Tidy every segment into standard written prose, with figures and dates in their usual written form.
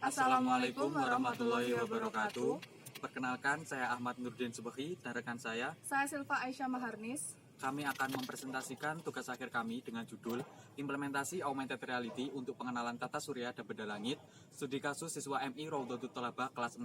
Assalamualaikum warahmatullahi wabarakatuh. Perkenalkan, saya Ahmad Nurdin Subahi dan rekan saya. Saya Silva Aisyah Maharnis. Kami akan mempresentasikan tugas akhir kami dengan judul Implementasi Augmented Reality untuk Pengenalan Tata Surya dan Benda Langit, studi kasus siswa MI Raudhatul Thalabah kelas 6.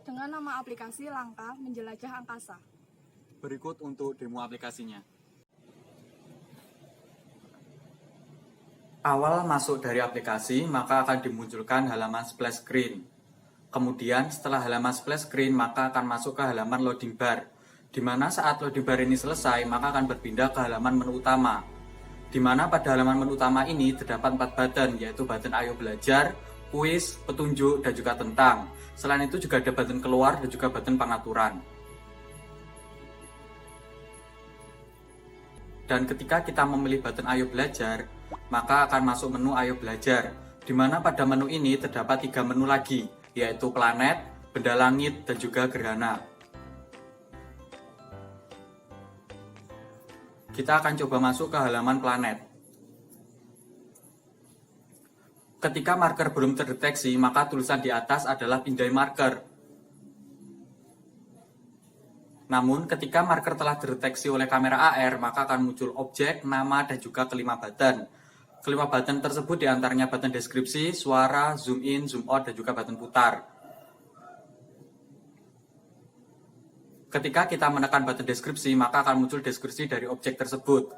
Dengan nama aplikasi Langkah Menjelajah Angkasa. Berikut untuk demo aplikasinya. Awal masuk dari aplikasi, maka akan dimunculkan halaman splash screen. Kemudian setelah halaman splash screen, maka akan masuk ke halaman loading bar. Di mana saat loading bar ini selesai, maka akan berpindah ke halaman menu utama. Di mana pada halaman menu utama ini terdapat 4 button, yaitu button Ayo Belajar, Kuis, Petunjuk, dan juga Tentang. Selain itu juga ada button Keluar dan juga button Pengaturan. Dan ketika kita memilih button Ayo Belajar, maka akan masuk menu Ayo Belajar, di mana pada menu ini terdapat 3 menu lagi, yaitu planet, benda langit, dan juga gerhana. Kita akan coba masuk ke halaman planet. Ketika marker belum terdeteksi, maka tulisan di atas adalah pindai marker. Namun, ketika marker telah terdeteksi oleh kamera AR, maka akan muncul objek, nama, dan juga kelima button. Kelima button tersebut diantaranya button deskripsi, suara, zoom in, zoom out, dan juga button putar. Ketika kita menekan button deskripsi, maka akan muncul deskripsi dari objek tersebut.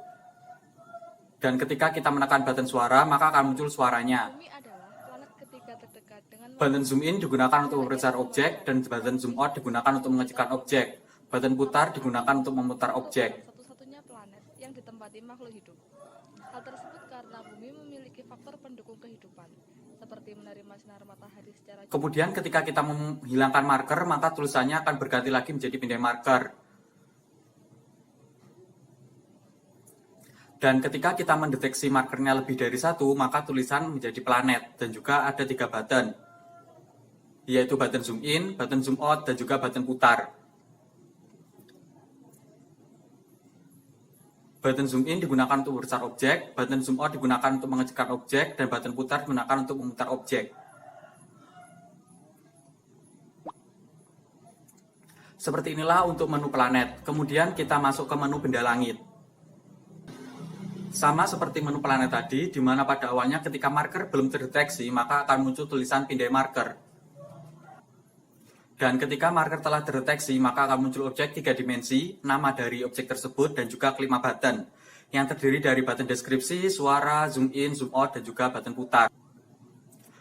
Dan ketika kita menekan button suara, maka akan muncul suaranya. Bumi adalah planet ketiga terdekat dengan Button zoom in digunakan untuk membesar objek, dan button zoom out digunakan untuk mengecilkan objek. Button putar digunakan untuk memutar objek. satu-satunya planet yang ditempati makhluk hidup. Hal tersebut karena bumi memiliki faktor pendukung kehidupan, seperti menerima sinar matahari secara Kemudian ketika kita menghilangkan marker, maka tulisannya akan berganti lagi menjadi pindai marker. Dan ketika kita mendeteksi markernya lebih dari 1, maka tulisan menjadi planet. Dan juga ada 3 button, yaitu button zoom in, button zoom out, dan juga button putar. Button zoom in digunakan untuk membesar objek, button zoom out digunakan untuk mengecilkan objek, dan button putar digunakan untuk memutar objek. Seperti inilah untuk menu planet. Kemudian kita masuk ke menu benda langit. Sama seperti menu planet tadi, di mana pada awalnya ketika marker belum terdeteksi, maka akan muncul tulisan pindai marker. Dan ketika marker telah terdeteksi, maka akan muncul objek 3 dimensi, nama dari objek tersebut, dan juga kelima button, yang terdiri dari button deskripsi, suara, zoom in, zoom out, dan juga button putar.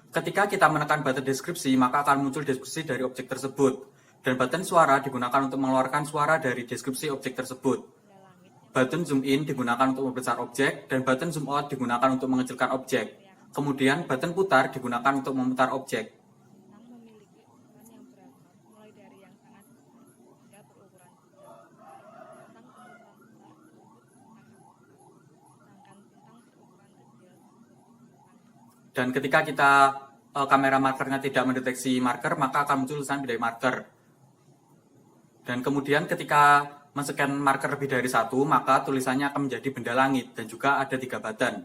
Ketika kita menekan button deskripsi, maka akan muncul deskripsi dari objek tersebut. Dan button suara digunakan untuk mengeluarkan suara dari deskripsi objek tersebut. Button zoom in digunakan untuk membesar objek, dan button zoom out digunakan untuk mengecilkan objek. Kemudian button putar digunakan untuk memutar objek. memiliki ukuran yang beragam, mulai dari yang sangat besar hingga berukuran sedang. Tentang berukuran besar disebut sedangkan bintang berukuran kecil disebut. Dan ketika kita kamera markernya tidak mendeteksi marker, maka akan muncul tulisan pindai marker. Dan kemudian ketika men-scan marker lebih dari 1, maka tulisannya akan menjadi benda langit, dan juga ada 3 button.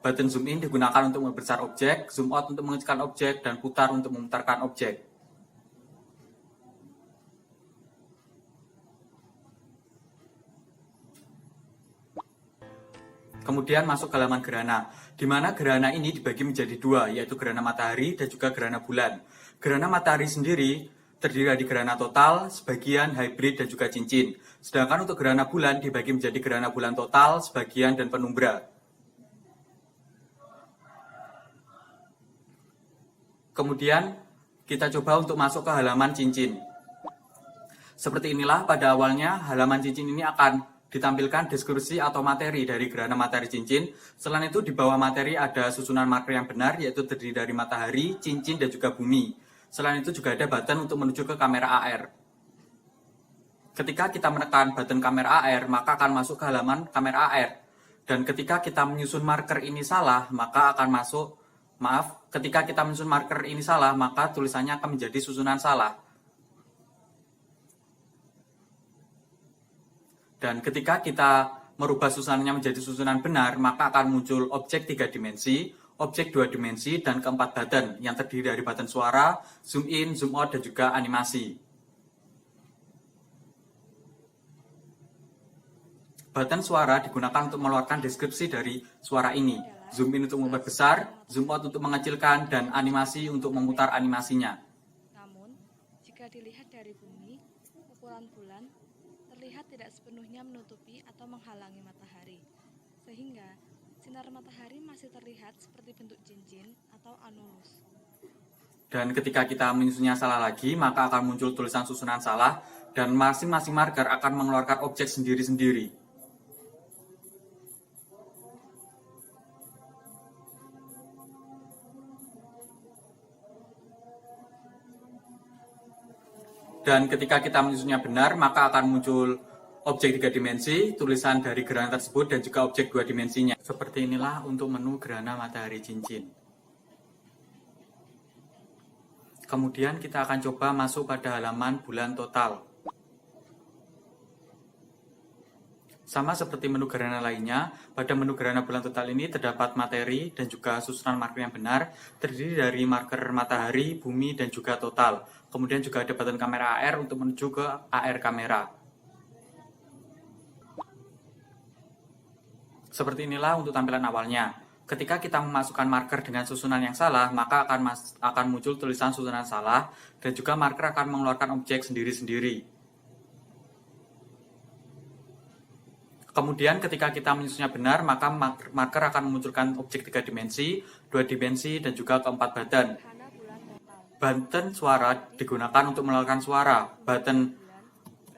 Button zoom in digunakan untuk membesar objek, zoom out untuk mengecilkan objek, dan putar untuk memutarkan objek. Kemudian masuk ke halaman gerhana, di mana gerhana ini dibagi menjadi 2, yaitu gerhana matahari dan juga gerhana bulan. Gerhana matahari sendiri terdiri dari gerhana total, sebagian, hybrid, dan juga cincin. Sedangkan untuk gerhana bulan dibagi menjadi gerhana bulan total, sebagian, dan penumbra. Kemudian kita coba untuk masuk ke halaman cincin. Seperti inilah pada awalnya halaman cincin ini akan ditampilkan deskripsi atau materi dari gerhana matahari cincin. Selain itu di bawah materi ada susunan marker yang benar, yaitu terdiri dari matahari, cincin, dan juga bumi. Selain itu juga ada button untuk menuju ke kamera AR. Ketika kita menekan button kamera AR, maka akan masuk ke halaman kamera AR. Dan ketika kita menyusun marker ini salah, maka akan masuk, ketika kita menyusun marker ini salah, maka tulisannya akan menjadi susunan salah. Dan ketika kita merubah susunannya menjadi susunan benar, maka akan muncul objek 3 dimensi, objek dua dimensi, dan keempat button yang terdiri dari button suara, zoom in, zoom out, dan juga animasi. Button suara digunakan untuk mengeluarkan deskripsi dari suara ini. Zoom in untuk memperbesar, zoom out untuk mengecilkan, dan animasi untuk memutar animasinya. Namun, jika dilihat dari bumi, ukuran bulan terlihat tidak sepenuhnya menutupi atau menghalangi matahari, sehingga sinar matahari masih terlihat seperti bentuk cincin atau anulus. Dan ketika kita menyusunnya salah lagi, maka akan muncul tulisan susunan salah, dan masing-masing marker akan mengeluarkan objek sendiri-sendiri. Dan ketika kita menyusunnya benar, maka akan muncul objek 3 dimensi, tulisan dari gerhana tersebut, dan juga objek 2 dimensinya. Seperti inilah untuk menu gerhana matahari cincin. Kemudian kita akan coba masuk pada halaman bulan total. Sama seperti menu gerhana lainnya, pada menu gerhana bulan total ini terdapat materi dan juga susunan marker yang benar, terdiri dari marker matahari, bumi, dan juga total. Kemudian juga ada button kamera AR untuk menuju ke AR kamera. Seperti inilah untuk tampilan awalnya. Ketika kita memasukkan marker dengan susunan yang salah, maka akan muncul tulisan susunan salah, dan juga marker akan mengeluarkan objek sendiri-sendiri. Kemudian ketika kita menyusunnya benar, maka marker akan memunculkan objek 3 dimensi, 2 dimensi, dan juga keempat button. Gerhana bulan total. Button suara digunakan untuk mengeluarkan suara. Button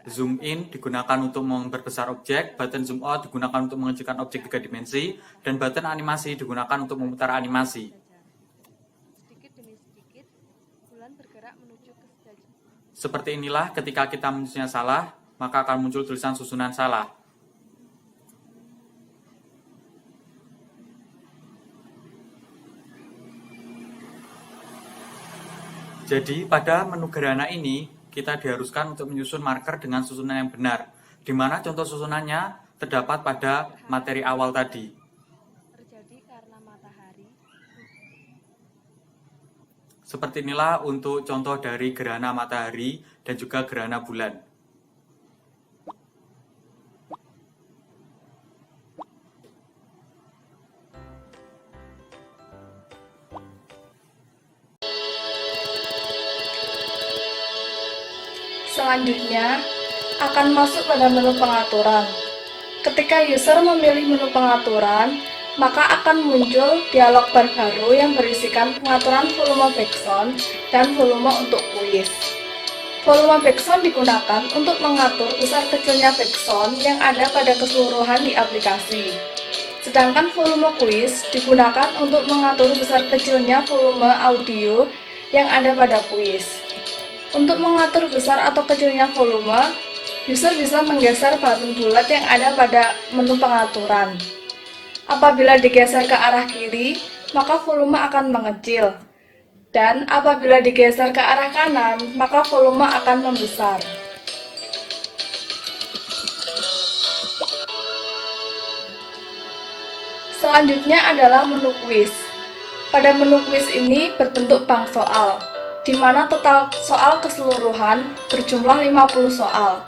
zoom in digunakan untuk memperbesar objek, button zoom out digunakan untuk mengecilkan objek 3 dimensi, dan button animasi digunakan untuk memutar animasi. Sedikit demi sedikit, bulan bergerak menuju ke sejauh. Seperti inilah ketika kita menyusunnya salah, maka akan muncul tulisan susunan salah. Jadi pada menu gerhana ini, kita diharuskan untuk menyusun marker dengan susunan yang benar, di mana contoh susunannya terdapat pada materi awal tadi. Terjadi karena matahari. Seperti inilah untuk contoh dari gerhana matahari dan juga gerhana bulan. Selanjutnya, akan masuk pada menu pengaturan. Ketika user memilih menu pengaturan, maka akan muncul dialog bar baru yang berisikan pengaturan volume background dan volume untuk kuis. Volume background digunakan untuk mengatur besar kecilnya background yang ada pada keseluruhan di aplikasi. Sedangkan volume kuis digunakan untuk mengatur besar kecilnya volume audio yang ada pada kuis. Untuk mengatur besar atau kecilnya volume, user bisa menggeser button bulat yang ada pada menu pengaturan. Apabila digeser ke arah kiri, maka volume akan mengecil. Dan apabila digeser ke arah kanan, maka volume akan membesar. Selanjutnya adalah menu kuis. Pada menu kuis ini berbentuk bank soal, di mana total soal keseluruhan berjumlah 50 soal.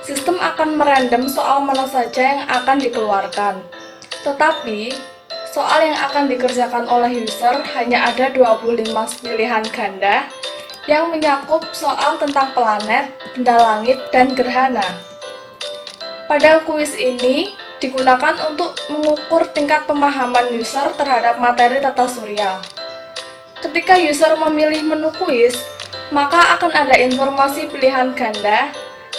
Sistem akan merandom soal mana saja yang akan dikeluarkan. Tetapi, soal yang akan dikerjakan oleh user hanya ada 25 pilihan ganda yang menyakup soal tentang planet, benda langit, dan gerhana. Pada kuis ini digunakan untuk mengukur tingkat pemahaman user terhadap materi tata surya. Ketika user memilih menu kuis, maka akan ada informasi pilihan ganda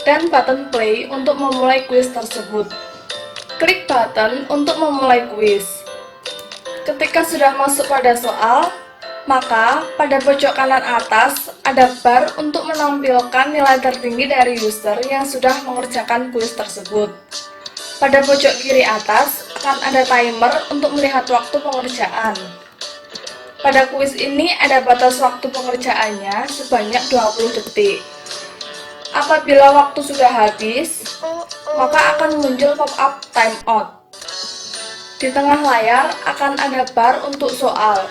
dan button play untuk memulai kuis tersebut. Klik button untuk memulai kuis. Ketika sudah masuk pada soal, maka pada pojok kanan atas ada bar untuk menampilkan nilai tertinggi dari user yang sudah mengerjakan kuis tersebut. Pada pojok kiri atas akan ada timer untuk melihat waktu pengerjaan. Pada kuis ini ada batas waktu pengerjaannya sebanyak 20 detik. Apabila waktu sudah habis, maka akan muncul pop-up timeout. Di tengah layar akan ada bar untuk soal,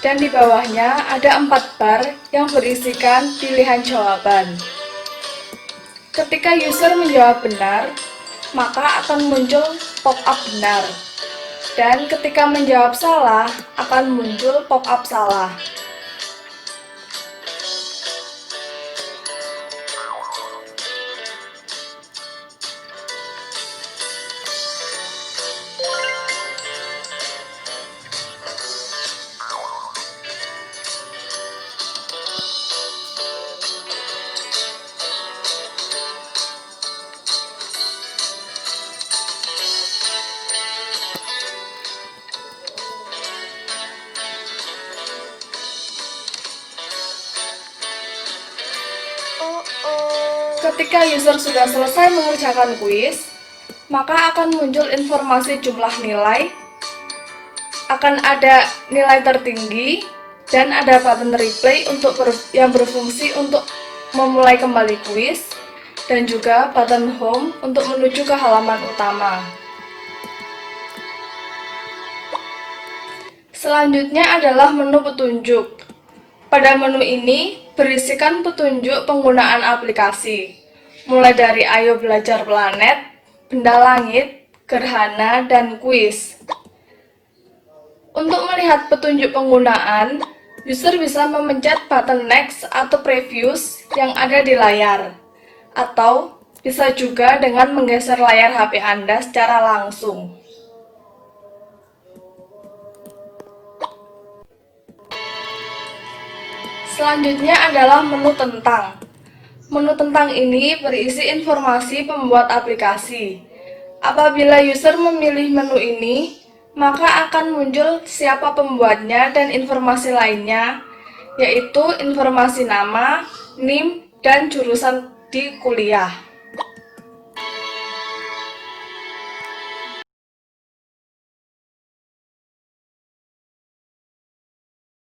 dan di bawahnya ada 4 bar yang berisikan pilihan jawaban. Ketika user menjawab benar, maka akan muncul pop-up benar. Dan ketika menjawab salah, akan muncul pop-up salah. Ketika user sudah selesai mengerjakan kuis, maka akan muncul informasi jumlah nilai, akan ada nilai tertinggi, dan ada button replay yang berfungsi untuk memulai kembali kuis, dan juga button home untuk menuju ke halaman utama. Selanjutnya adalah menu petunjuk. Pada menu ini berisikan petunjuk penggunaan aplikasi, mulai dari Ayo Belajar Planet, Benda Langit, Gerhana, dan Kuis. Untuk melihat petunjuk penggunaan, user bisa memencet button Next atau Previous yang ada di layar, atau bisa juga dengan menggeser layar HP Anda secara langsung. Selanjutnya adalah menu tentang. Menu tentang ini berisi informasi pembuat aplikasi. Apabila user memilih menu ini, maka akan muncul siapa pembuatnya dan informasi lainnya, yaitu informasi nama, NIM, dan jurusan di kuliah.